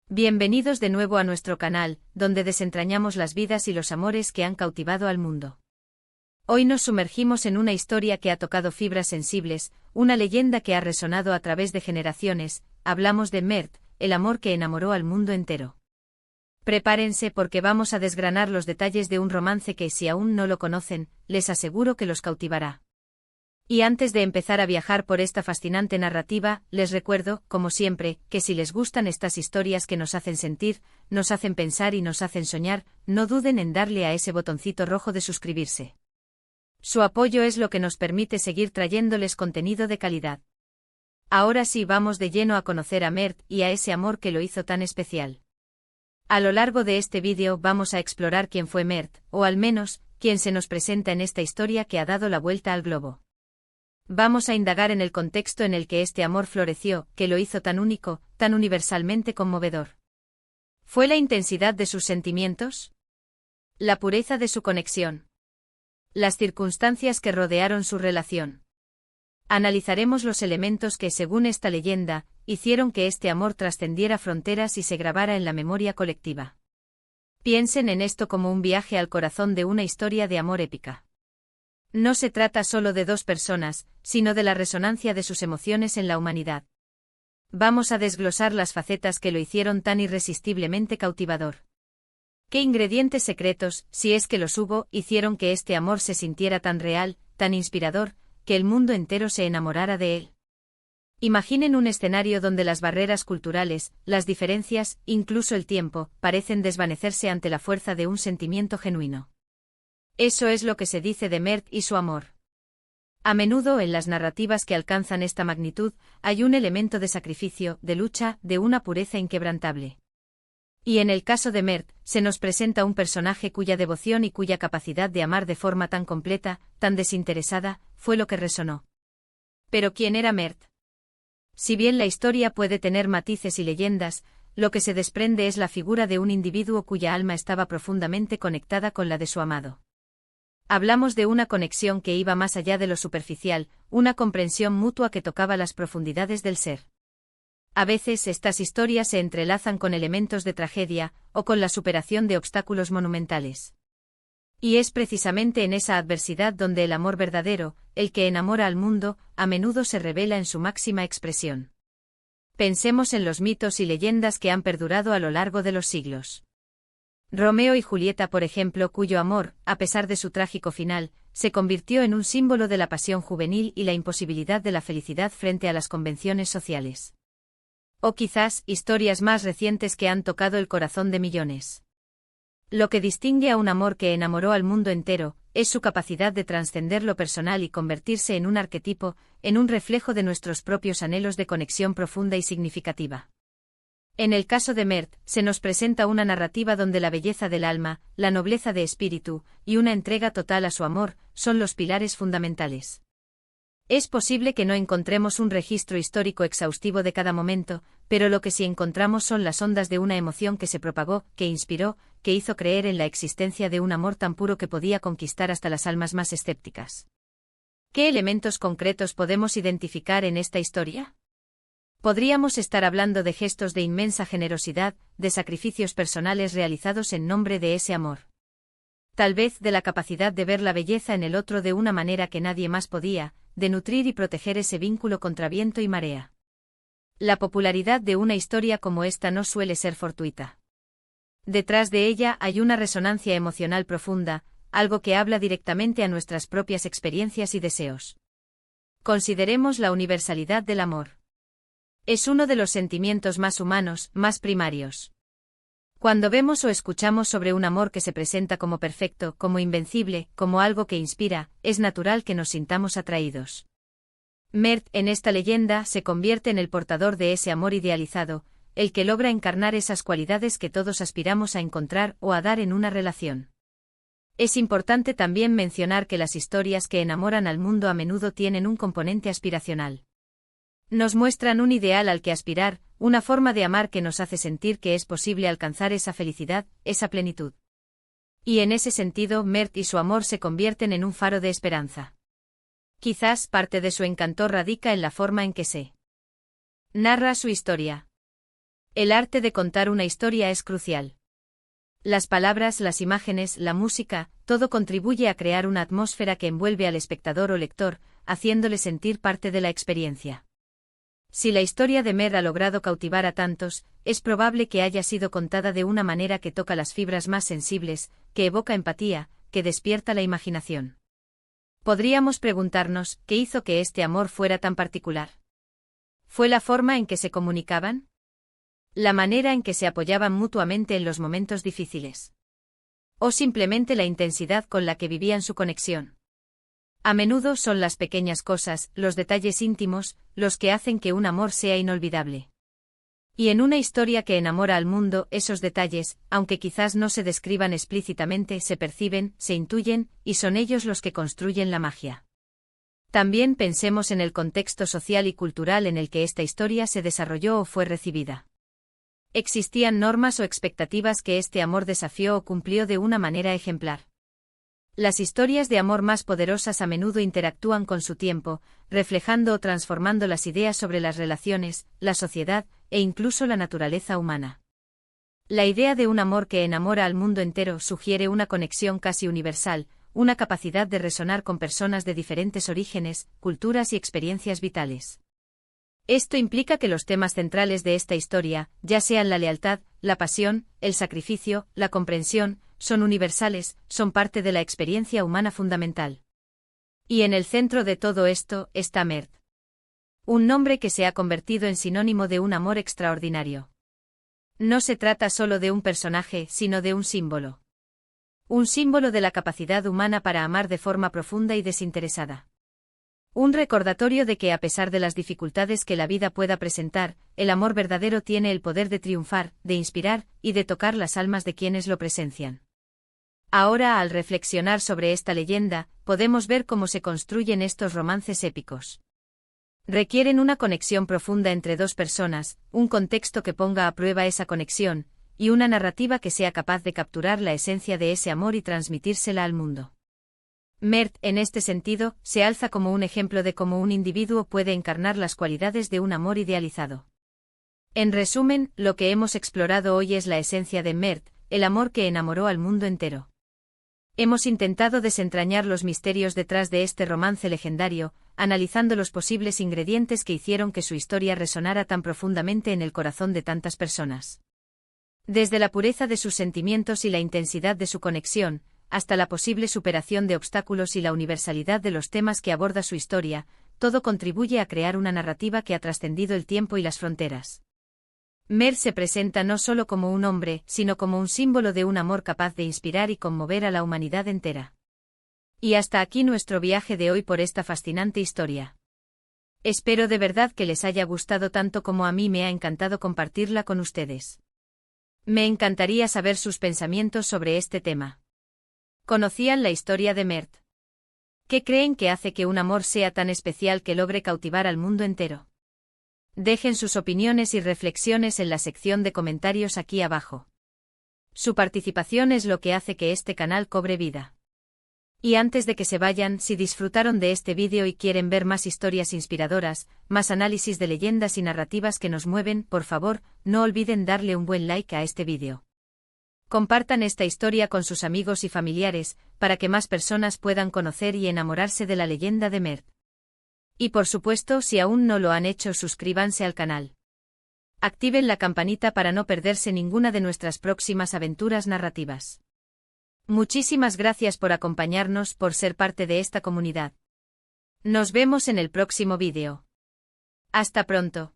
Bienvenidos de nuevo a nuestro canal, donde desentrañamos las vidas y los amores que han cautivado al mundo. Hoy nos sumergimos en una historia que ha tocado fibras sensibles, una leyenda que ha resonado a través de generaciones. Hablamos de Mert, el amor que enamoró al mundo entero. Prepárense porque vamos a desgranar los detalles de un romance que, si aún no lo conocen, les aseguro que los cautivará. Y antes de empezar a viajar por esta fascinante narrativa, les recuerdo, como siempre, que si les gustan estas historias que nos hacen sentir, nos hacen pensar y nos hacen soñar, no duden en darle a ese botoncito rojo de suscribirse. Su apoyo es lo que nos permite seguir trayéndoles contenido de calidad. Ahora sí, vamos de lleno a conocer a Mert y a ese amor que lo hizo tan especial. A lo largo de este vídeo vamos a explorar quién fue Mert, o al menos, quién se nos presenta en esta historia que ha dado la vuelta al globo. Vamos a indagar en el contexto en el que este amor floreció, que lo hizo tan único, tan universalmente conmovedor. ¿Fue la intensidad de sus sentimientos? ¿La pureza de su conexión? ¿Las circunstancias que rodearon su relación? Analizaremos los elementos que, según esta leyenda, hicieron que este amor trascendiera fronteras y se grabara en la memoria colectiva. Piensen en esto como un viaje al corazón de una historia de amor épica. No se trata solo de dos personas, sino de la resonancia de sus emociones en la humanidad. Vamos a desglosar las facetas que lo hicieron tan irresistiblemente cautivador. ¿Qué ingredientes secretos, si es que los hubo, hicieron que este amor se sintiera tan real, tan inspirador, que el mundo entero se enamorara de él? Imaginen un escenario donde las barreras culturales, las diferencias, incluso el tiempo, parecen desvanecerse ante la fuerza de un sentimiento genuino. Eso es lo que se dice de Mert y su amor. A menudo en las narrativas que alcanzan esta magnitud, hay un elemento de sacrificio, de lucha, de una pureza inquebrantable. Y en el caso de Mert, se nos presenta un personaje cuya devoción y cuya capacidad de amar de forma tan completa, tan desinteresada, fue lo que resonó. ¿Pero quién era Mert? Si bien la historia puede tener matices y leyendas, lo que se desprende es la figura de un individuo cuya alma estaba profundamente conectada con la de su amado. Hablamos de una conexión que iba más allá de lo superficial, una comprensión mutua que tocaba las profundidades del ser. A veces estas historias se entrelazan con elementos de tragedia, o con la superación de obstáculos monumentales. Y es precisamente en esa adversidad donde el amor verdadero, el que enamora al mundo, a menudo se revela en su máxima expresión. Pensemos en los mitos y leyendas que han perdurado a lo largo de los siglos. Romeo y Julieta, por ejemplo, cuyo amor, a pesar de su trágico final, se convirtió en un símbolo de la pasión juvenil y la imposibilidad de la felicidad frente a las convenciones sociales. O quizás, historias más recientes que han tocado el corazón de millones. Lo que distingue a un amor que enamoró al mundo entero, es su capacidad de trascender lo personal y convertirse en un arquetipo, en un reflejo de nuestros propios anhelos de conexión profunda y significativa. En el caso de Mert, se nos presenta una narrativa donde la belleza del alma, la nobleza de espíritu, y una entrega total a su amor, son los pilares fundamentales. Es posible que no encontremos un registro histórico exhaustivo de cada momento, pero lo que sí encontramos son las ondas de una emoción que se propagó, que inspiró, que hizo creer en la existencia de un amor tan puro que podía conquistar hasta las almas más escépticas. ¿Qué elementos concretos podemos identificar en esta historia? Podríamos estar hablando de gestos de inmensa generosidad, de sacrificios personales realizados en nombre de ese amor. Tal vez de la capacidad de ver la belleza en el otro de una manera que nadie más podía, de nutrir y proteger ese vínculo contra viento y marea. La popularidad de una historia como esta no suele ser fortuita. Detrás de ella hay una resonancia emocional profunda, algo que habla directamente a nuestras propias experiencias y deseos. Consideremos la universalidad del amor. Es uno de los sentimientos más humanos, más primarios. Cuando vemos o escuchamos sobre un amor que se presenta como perfecto, como invencible, como algo que inspira, es natural que nos sintamos atraídos. Mert, en esta leyenda, se convierte en el portador de ese amor idealizado, el que logra encarnar esas cualidades que todos aspiramos a encontrar o a dar en una relación. Es importante también mencionar que las historias que enamoran al mundo a menudo tienen un componente aspiracional. Nos muestran un ideal al que aspirar, una forma de amar que nos hace sentir que es posible alcanzar esa felicidad, esa plenitud. Y en ese sentido, Mert y su amor se convierten en un faro de esperanza. Quizás parte de su encanto radica en la forma en que se narra su historia. El arte de contar una historia es crucial. Las palabras, las imágenes, la música, todo contribuye a crear una atmósfera que envuelve al espectador o lector, haciéndole sentir parte de la experiencia. Si la historia de Mer ha logrado cautivar a tantos, es probable que haya sido contada de una manera que toca las fibras más sensibles, que evoca empatía, que despierta la imaginación. Podríamos preguntarnos, ¿qué hizo que este amor fuera tan particular? ¿Fue la forma en que se comunicaban? ¿La manera en que se apoyaban mutuamente en los momentos difíciles? ¿O simplemente la intensidad con la que vivían su conexión? A menudo son las pequeñas cosas, los detalles íntimos, los que hacen que un amor sea inolvidable. Y en una historia que enamora al mundo, esos detalles, aunque quizás no se describan explícitamente, se perciben, se intuyen, y son ellos los que construyen la magia. También pensemos en el contexto social y cultural en el que esta historia se desarrolló o fue recibida. ¿Existían normas o expectativas que este amor desafió o cumplió de una manera ejemplar? Las historias de amor más poderosas a menudo interactúan con su tiempo, reflejando o transformando las ideas sobre las relaciones, la sociedad, e incluso la naturaleza humana. La idea de un amor que enamora al mundo entero sugiere una conexión casi universal, una capacidad de resonar con personas de diferentes orígenes, culturas y experiencias vitales. Esto implica que los temas centrales de esta historia, ya sean la lealtad, la pasión, el sacrificio, la comprensión, son universales, son parte de la experiencia humana fundamental. Y en el centro de todo esto está Mert. Un nombre que se ha convertido en sinónimo de un amor extraordinario. No se trata solo de un personaje, sino de un símbolo. Un símbolo de la capacidad humana para amar de forma profunda y desinteresada. Un recordatorio de que a pesar de las dificultades que la vida pueda presentar, el amor verdadero tiene el poder de triunfar, de inspirar, y de tocar las almas de quienes lo presencian. Ahora, al reflexionar sobre esta leyenda, podemos ver cómo se construyen estos romances épicos. Requieren una conexión profunda entre dos personas, un contexto que ponga a prueba esa conexión, y una narrativa que sea capaz de capturar la esencia de ese amor y transmitírsela al mundo. Mert, en este sentido, se alza como un ejemplo de cómo un individuo puede encarnar las cualidades de un amor idealizado. En resumen, lo que hemos explorado hoy es la esencia de Mert, el amor que enamoró al mundo entero. Hemos intentado desentrañar los misterios detrás de este romance legendario, analizando los posibles ingredientes que hicieron que su historia resonara tan profundamente en el corazón de tantas personas. Desde la pureza de sus sentimientos y la intensidad de su conexión, hasta la posible superación de obstáculos y la universalidad de los temas que aborda su historia, todo contribuye a crear una narrativa que ha trascendido el tiempo y las fronteras. Mert se presenta no solo como un hombre, sino como un símbolo de un amor capaz de inspirar y conmover a la humanidad entera. Y hasta aquí nuestro viaje de hoy por esta fascinante historia. Espero de verdad que les haya gustado tanto como a mí me ha encantado compartirla con ustedes. Me encantaría saber sus pensamientos sobre este tema. ¿Conocían la historia de Mert? ¿Qué creen que hace que un amor sea tan especial que logre cautivar al mundo entero? Dejen sus opiniones y reflexiones en la sección de comentarios aquí abajo. Su participación es lo que hace que este canal cobre vida. Y antes de que se vayan, si disfrutaron de este vídeo y quieren ver más historias inspiradoras, más análisis de leyendas y narrativas que nos mueven, por favor, no olviden darle un buen like a este vídeo. Compartan esta historia con sus amigos y familiares, para que más personas puedan conocer y enamorarse de la leyenda de Mert. Y por supuesto, si aún no lo han hecho, suscríbanse al canal. Activen la campanita para no perderse ninguna de nuestras próximas aventuras narrativas. Muchísimas gracias por acompañarnos, por ser parte de esta comunidad. Nos vemos en el próximo vídeo. Hasta pronto.